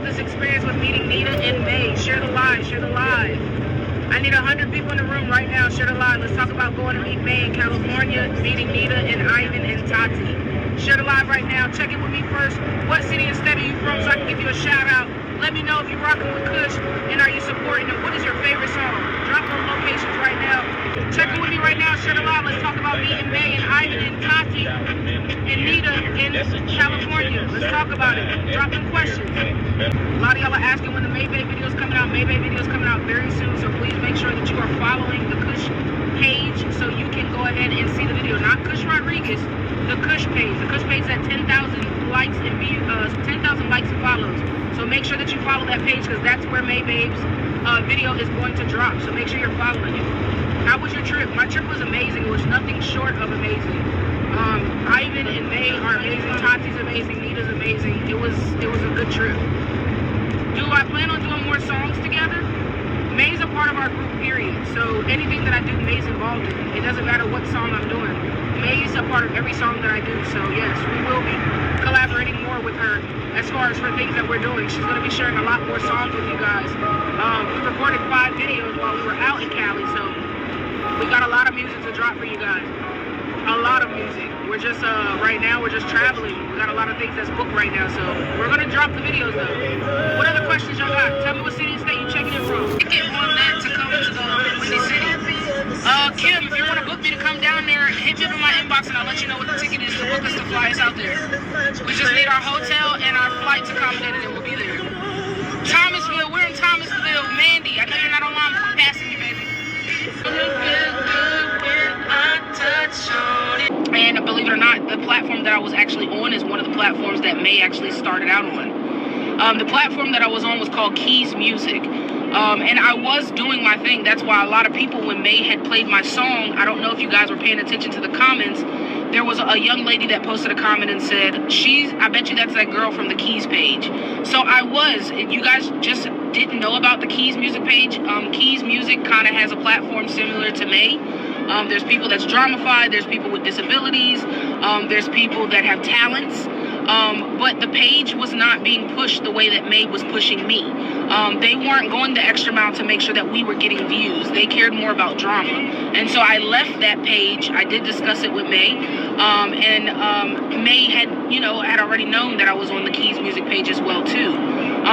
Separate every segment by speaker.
Speaker 1: this experience with meeting Nita in May. Share the live, share the live. I need 100 people in the room right now. Share the live. Let's talk about going to meet May in California, meeting Nita and Ivan and Tati. Share the live right now. Check in with me first. What city and state are you from so I can give you a shout out? Let me know if you're rocking with KUZH and are you supporting them. What is your favorite song? Drop those locations right now. Check in with me right now. Share the live. Let's talk about meeting May and Ivan and Tati and Nita in California. Let's talk about it. Drop them questions. A lot of y'all are asking when the MAYBAE video is coming out. MAYBAE video is coming out very soon, so please make sure that you are following the KUZH page so you can go ahead and see the video. Not KUZH Rodriguez, the KUZH page. The KUZH page is at 10,000 likes and 10,000 likes and follows. So make sure that you follow that page because that's where MAYBAE's video is going to drop. So make sure you're following it. How was your trip? My trip was amazing. It was nothing short of amazing. Ivan and May are amazing. Tati's amazing. Nita's amazing. It was a good trip. Do I plan on doing more songs together? May's a part of our group, period. So anything that I do, May's involved in. It doesn't matter what song I'm doing. May's a part of every song that I do. So yes, we will be collaborating more with her as far as for things that we're doing. She's going to be sharing a lot more songs with you guys. We recorded 5 videos while we were out in Cali, so we got a lot of music to drop for you guys. A lot of music. We're just, right now, we're just traveling. We got a lot of things that's booked right now, so we're going to drop the videos, though. What other questions y'all got? Tell me what city and state you checking in from. Get on that to come to the Windy City. Kim, if you want to book me to come down there, hit me up in my inbox and I'll let you know what the ticket is to book us to fly us out there. We just need our hotel and our flights accommodated and we'll be there. Thomasville, we're in Thomasville. Mandy, I know you're not online, but we're passing you, baby. And believe it or not, the platform that I was actually on is one of the platforms that May actually started out on. The platform that I was on was called KUZH Music. And I was doing my thing. That's why a lot of people, when May had played my song, I don't know if you guys were paying attention to the comments, there was a young lady that posted a comment and said, I bet you that's that girl from the KUZH page. So I was. You guys just didn't know about the KUZH Music page. KUZH Music kind of has a platform similar to May. There's people that's dramified, there's people with disabilities, there's people that have talents. But the page was not being pushed the way that May was pushing me. They weren't going the extra mile to make sure that we were getting views. They cared more about drama. And so I left that page. I did discuss it with May. May had already known that I was on the KUZH Music page as well too.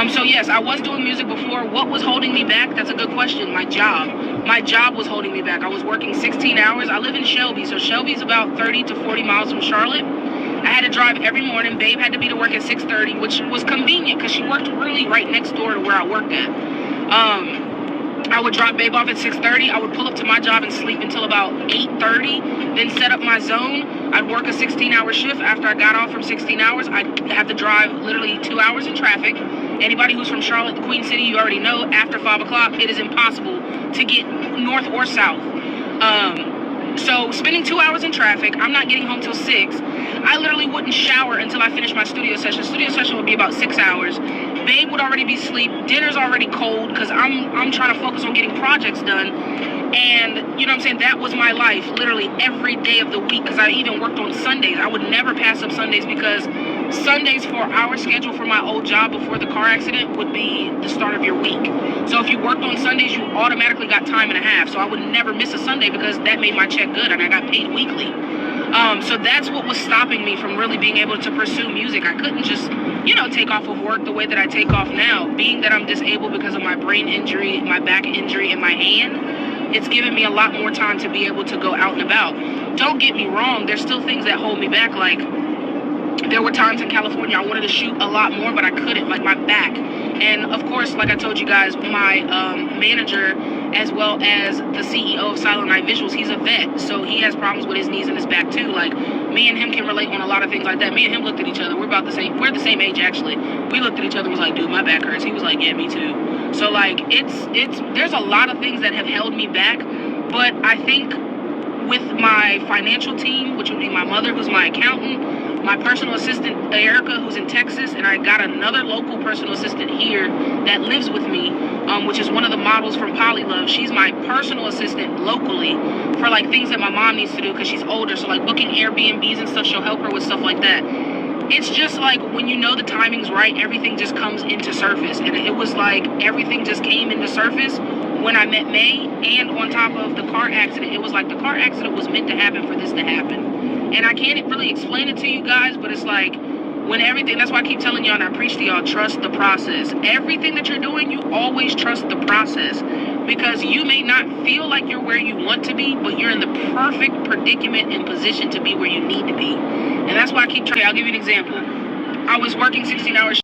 Speaker 1: So yes, I was doing music before. What was holding me back? That's a good question. My job. My job was holding me back. I was working 16 hours. I live in Shelby. So Shelby's about 30 to 40 miles from Charlotte. I had to drive every morning. Babe had to be to work at 6:30, which was convenient because she worked really right next door to where I worked at. I would drop Babe off at 6:30. I would pull up to my job and sleep until about 8:30, then set up my zone. I'd work a 16-hour shift. After I got off from 16 hours, I'd have to drive literally 2 hours in traffic. Anybody who's from Charlotte, the Queen City, you already know, after 5 o'clock, it is impossible to get north or south. So spending 2 hours in traffic, I'm not getting home till 6. I literally wouldn't shower until I finished my studio session. Studio session would be about 6 hours. Babe would already be asleep. Dinner's already cold because I'm trying to focus on getting projects done. And, you know what I'm saying, that was my life literally every day of the week because I even worked on Sundays. I would never pass up Sundays because Sundays for our schedule for my old job before the car accident would be the start of your week. So if you worked on Sundays, you automatically got time and a half. So I would never miss a Sunday because that made my check good and I got paid weekly. So that's what was stopping me from really being able to pursue music. I couldn't just, take off of work the way that I take off now. Being that I'm disabled because of my brain injury, my back injury, and my hand, it's given me a lot more time to be able to go out and about. Don't get me wrong, there's still things that hold me back. Like, there were times in California I wanted to shoot a lot more, but I couldn't, like my back. And of course, like I told you guys, my manager, as well as the CEO of Silent Night Visuals, he's a vet, so he has problems with his knees and his back too. Like, me and him can relate on a lot of things like that. Me and him looked at each other. We're the same age actually. We looked at each other and was like, dude, my back hurts. He was like, yeah, me too. So like, there's a lot of things that have held me back, but I think with my financial team, which would be my mother, who's my accountant, my personal assistant, Erica, who's in Texas, and I got another local personal assistant here that lives with me, which is one of the models from Polylove. She's my personal assistant locally for like things that my mom needs to do because she's older. So like booking Airbnbs and stuff, she'll help her with stuff like that. it's just like when you know the timing's right, everything just comes into surface. And it was like everything just came into surface when I met May, and on top of the car accident. It was like the car accident was meant to happen for this to happen. And I can't really explain it to you guys, but it's like when everything, that's why I keep telling y'all and I preach to y'all, trust the process. Everything that you're doing, you always trust the process, because you may not feel like you're where you want to be, but you're in the perfect predicament and position to be where you need to be. And that's why I keep trying. I'll give you an example. I was working 16 hours